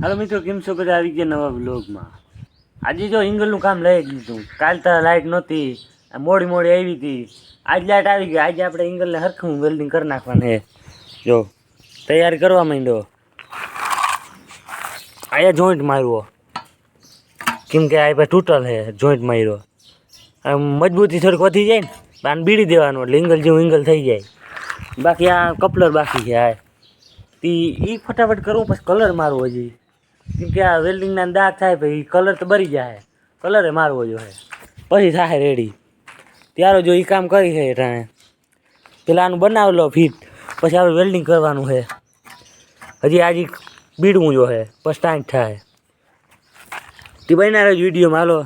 હાલો મિત્રો, કેમ છો બધા? આવી ગયા નવા બ્લોગમાં. આજે જો એંગલનું કામ લઈ જ લીધું. કાલ તો લાઇટ નહોતી, મોડી આવી હતી. આજ લાઇટ આવી ગઈ. આજે આપણે એંગલને હરખું વેલ્ડિંગ કરી નાખવાનું છે. જો તૈયારી કરવા માંડ્યો. અહીંયા જોઈન્ટ માર્યો, કેમ કે આ ભાઈ તૂટલ છે. જોઈન્ટ માર્યો, આમ મજબૂતી થોડીક વધી જાય ને, આને બીડી દેવાનું એટલે એંગલ જેવું એંગલ થઈ જાય. બાકી આ કપલર બાકી છે. આ એ ફટાફટ કરવું, પછી કલર મારવો હજી, કેમ કે આ વેલ્ડિંગના દાગ થાય ભાઈ, કલર તો બરી જાય. કલરે મારવો જોઈએ, પછી થાય રેડી. ત્યારે જો એ કામ કરી છે એટાણે પેલા આનું બનાવી લો ફીટ, પછી આપણે વેલ્ડિંગ કરવાનું છે. હજી આજે બીડવું જો છે, પછી ટાઈટ થાય. તે બનાવે જ વિડીયોમાં. હાલો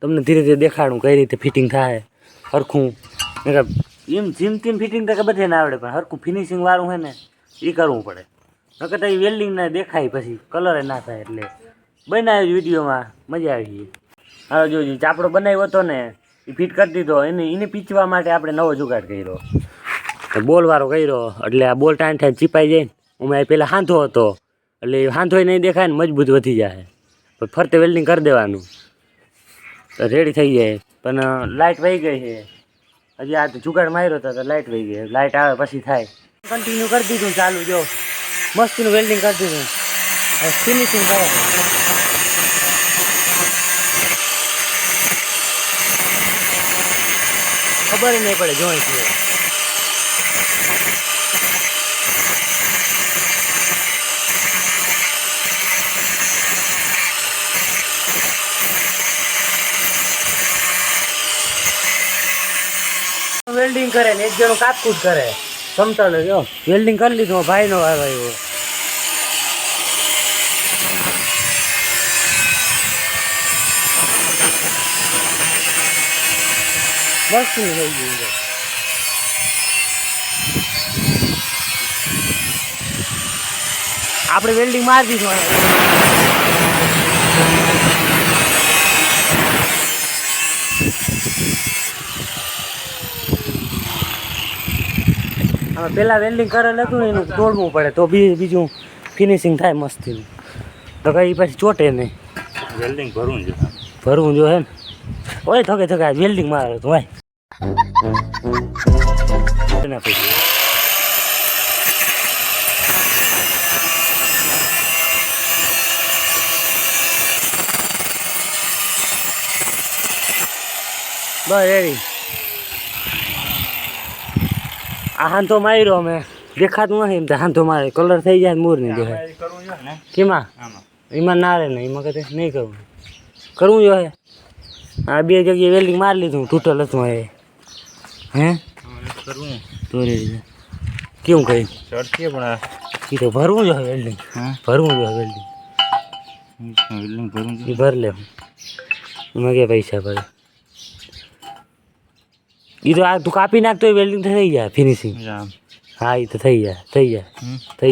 તમને ધીરે ધીરે દેખાડું કઈ રીતે ફિટિંગ થાય હરખું. એમ જેમ તેમ ફિટિંગ તો બધે ના આવડે, પણ હરખું ફિનિશિંગ વાળું છે ને એ કરવું પડે. નકર તો એ વેલ્ડિંગને દેખાય પછી કલરે ના થાય. એટલે બનાવ્યો વિડીયોમાં, મજા આવી ગઈ. હવે જોજો ચાપડો બનાવ્યો હતો ને એ ફિટ કરી દીધો. એને પીચવા માટે આપણે નવો જુગાડ કર્યો, બોલવાળો કર્યો. એટલે આ બોલ ટાઈમ થાય ચીપાઈ જાય ને. અમે પહેલાં હાંધો હતો, એટલે હાંધો નહીં દેખાય ને, મજબૂત વધી જાય. પછી ફરતે વેલ્ડિંગ કરી દેવાનું, રેડી થઈ જાય. પણ લાઇટ વહી ગઈ છે. હજી આ જુગાડ માર્યો હતો તો લાઇટ વહી ગઈ. લાઇટ આવે પછી થાય. કન્ટિન્યુ કરી દીધું ચાલુ. જો મસ્તીનું વેલ્ડિંગ કરી દીધું. હવે ફિનિશિંગ કરે. ખબર નહીં પડે જોઈન્ટ છે. વેલ્ડિંગ કરે ને એક જણું કાપકૂટ કરે. સમતલ જો વેલ્ડિંગ કરી લીધું. ભાઈનો આવ્યો મસ્ત થઈ ગયું. આપણે વેલ્ડિંગ મારી દીધું. હવે પેલા વેલ્ડિંગ કરેલ હતું ને એનું તોડવું પડે તો બીજું ફિનિશિંગ થાય મસ્તીનું. તો કઈ પછી ચોટે નહીં. વેલ્ડિંગ ભરવું જો હે ને. ઓય થકે થકે વેલ્ડિંગ મારે તો ભાઈ એના પછી બસ રેડી. આ હાંધો માર્યો અમે, દેખાતું નથી એમ તો હાંધો મારે કલર થઈ જાય મૂર નહીં દેખાય. કેમાં એમાં ના રે ને, એમાં કદે નહીં કરવું જોઈએ. આ બે જગ્યાએ વેલ્ડિંગ મારી લીધું, તૂટેલ હતું. હે કરવું તો રેડી કેવું કહી ચડશે પણ એ તો ભરવું જોઈએ વેલ્ડિંગ. ભરવું જોઈએ વેલ્ડિંગ. વેલ્ડિંગ ભરવું એ ભર લે. એમાં કે પૈસા ભરે એ તો. આ તું કાપી નાખતો વેલ્ડિંગ થઈ જાય ફિનિશિંગ. હા એ તો થઈ જાય થઈ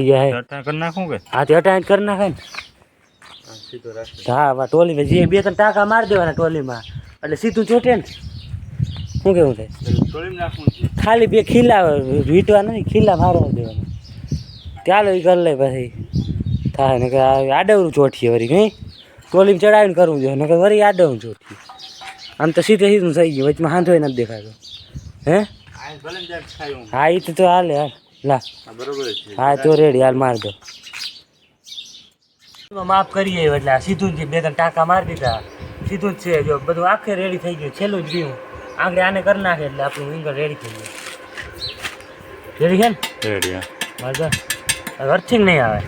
જાય. કરી નાખું કે હા તો અટાઈટ કરી નાખે ને. હા ટોલીમાં જે બે ત્રણ ટાંકા મારી દેવાના ટોલીમાં, એટલે સીધું ચોટે ને. શું કેવું થાય? ખાલી બે ખીલા વીટવા નથી, ખીલા મારવા દેવાના. ચાલો એ કરી લે પછી થાય ને. કે આડવરું ચોટીએ વળી કંઈ ટોલીમાં ચડાવીને કરવું જોઈએ. નકર વળી આડવરું ચોટીએ. આમ તો સીધું થઈ ગયું, વચમાં હાંધો નથી દેખાતો. હે હા એ તો હાલે. હાલ લા હા તો રેડી. હાલ માર દો. માફ કરીએ એટલે આ સીધું જ બે ત્રણ ટાંકા મારી દીધા. સીધું જ છે. જો બધું આખે રેડી થઈ ગયું. છેલ્લું જ રહ્યું. આંગળે આને કરી નાખે એટલે આપણું ઇંગલ રેડી થઈ ગયું. રેડી છે ને? રેડી. મારે અર્થિંગ નહીં આવે.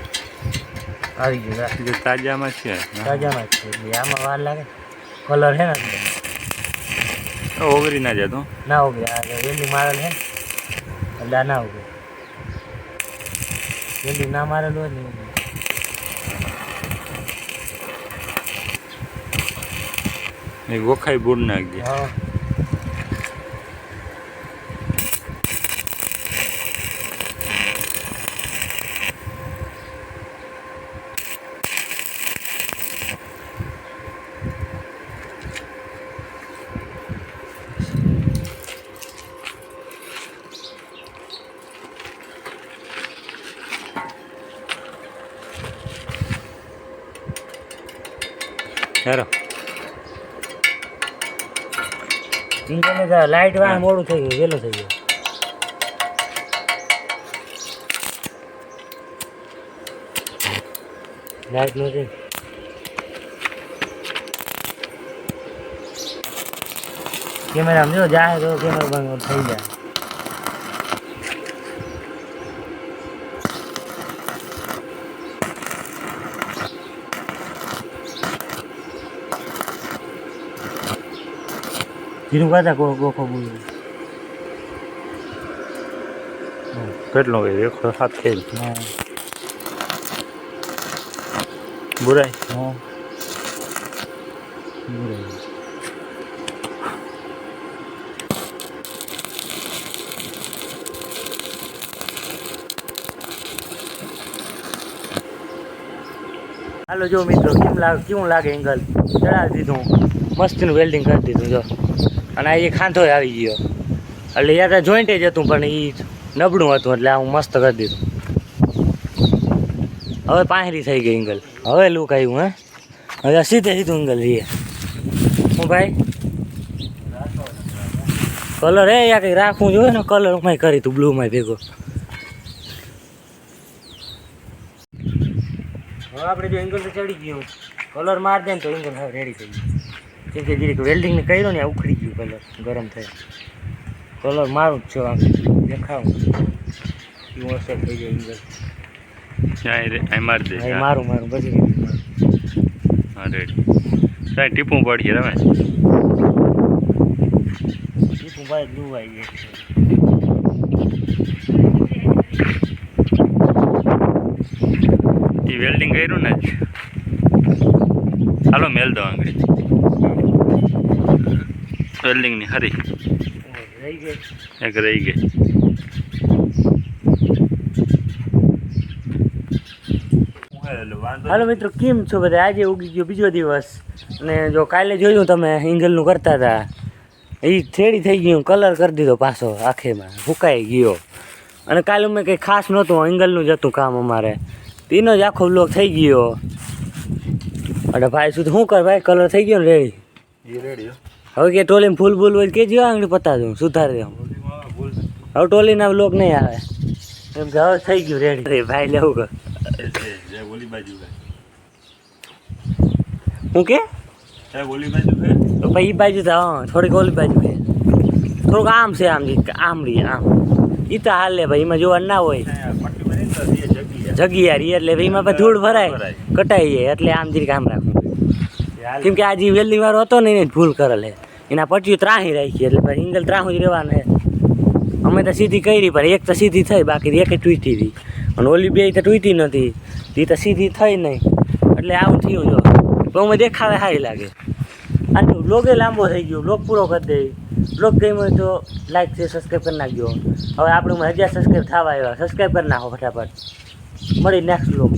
આવી ગયું તાજામાં છે. તાજામાં જ છે એટલે આમાં વાર લાગે. કલર છે ને ઓગળી ના જતો ના ઓગળે. આ વેલ્ડિંગ મારેલ છે એટલે આ ના ઓગળે. વેલ્ડિંગ ના મારેલું હોય ને એક વખાઈ બોર્ડ નાખી દે. હા હેરો ઇંગલ લાઇટ વાળા મોડું થઈ ગયું, વહેલું થઈ ગયું. લાઇટ નથી. કેમેરામાં જો જાય તો કેમેરા બંધ થઈ જાય. જીરું કાઢા ગોખો બોલું. કેટલો હોય 107 ખેલ હા બુરાઈ હા. હાલો જો મિત્રો કેવું લાગે એંગલ ચડાવી દીધું, મસ્તીનું વેલ્ડિંગ કરી દીધું જો. અને આ એ ખાંધો આવી ગયો એટલે યાર જોઈન્ટ જ હતું પણ એ નબળું હતું એટલે આ હું મસ્ત કરી દીધું. હવે પાંહરી થઈ ગઈ એંગલ, હવે લુક આવ્યું. હવે સીધે સીધું એંગલ રહીએ. હું ભાઈ કલર યાર કંઈક રાખવું જોઈએ ને, કલર ઉમાય કરી તું બ્લુમાં ભેગો. હવે આપણે જો એંગલ તો ચડી ગયું, કલર માર દે ને તો એંગલ હવે રેડી થઈ ગયું. કેમ કે જીરીક વેલ્ડિંગને કર્યું ને ઉખડી ગયું, કલર ગરમ થાય. કલર મારું જ છો આમ દેખાવું એવું અસર થઈ જાય એંગલ. મારી દે મારું પછી હા રેડી. સાહેબ ટીપું પડીએ રમે ટીપું ભાઈ બ્લુ આવી જાય. એ વેલ્ડિંગ કર્યું ને જ હાલો મેલ દો આંગળી વેલ્ડિંગની હરી રહી ગઈ એક રહી ગઈ. હાલો મિત્રો કેમ છો બધા? આજે ઉગી ગયો બીજો દિવસ અને જો કાલે જોયું તમે એંગલનું કરતા હતા એ થેડી થઈ ગયું, કલર કરી દીધો પાછો આખેમાં ફૂંકાઈ ગયો. અને કાલે મેં કંઈ ખાસ નહોતું, એંગલનું જ હતું કામ અમારે, તેનો જ આખો બ્લોક થઈ ગયો. અને ભાઈ શું શું કર ભાઈ, કલર થઈ ગયો ને રેડી. રેડી હવે કે ટોલીમાં ફૂલ ફૂલ હોય કે જો આંગળી પતા દઉં સુધારી દઉં. હવે ટોલીના બ્લોક નહીં આવે એમ કે હવે થઈ ગયું રેડી. ભાઈ લેવું કર ઓલી બાજુ હું કે ઓલી બાજુ તો પછી એ બાજુ તો હા થોડીક ઓલી બાજુ છે, થોડુંક આમ છે આમ આમડી આમ એ તો હાલ લે ભાઈ, એમાં જોવાનું ના હોય જગ્યા એટલે એમાં પછી ધૂળ ભરાય કટાઈ જાય એટલે આમ જરીક આમ રાખવું. કેમ કે આ જે વેલ્ડિંગ વાળો હતો ને એને ભૂલ કરેલ એના પટ્ટીઓ ત્રાહી રાખી એટલે પછી એંગલ ત્રાહું જ રહેવાનું. અમે તો સીધી કરી પણ એક તો સીધી થઈ, બાકી એક તૂટી હતી અને ઓલી બે તો તૂટી નથી, એ તો સીધી થઈ નહીં એટલે આવું થયું. જો તો અમે દેખાવે સારી લાગે. અને બ્લોગ લાંબો થઈ ગયો, બ્લોગ પૂરો કરી દે. બ્લોગ ગમ્યો હોય તો લાઈક છે સબસ્ક્રાઈબ કરી નાખજો. હવે આપણે 1000 સબસ્ક્રાઈબ થવા આવ્યા, સબસ્ક્રાઈબ કરી નાખો ફટાફટ. મળી નેક્સ્ટ બ્લોગ.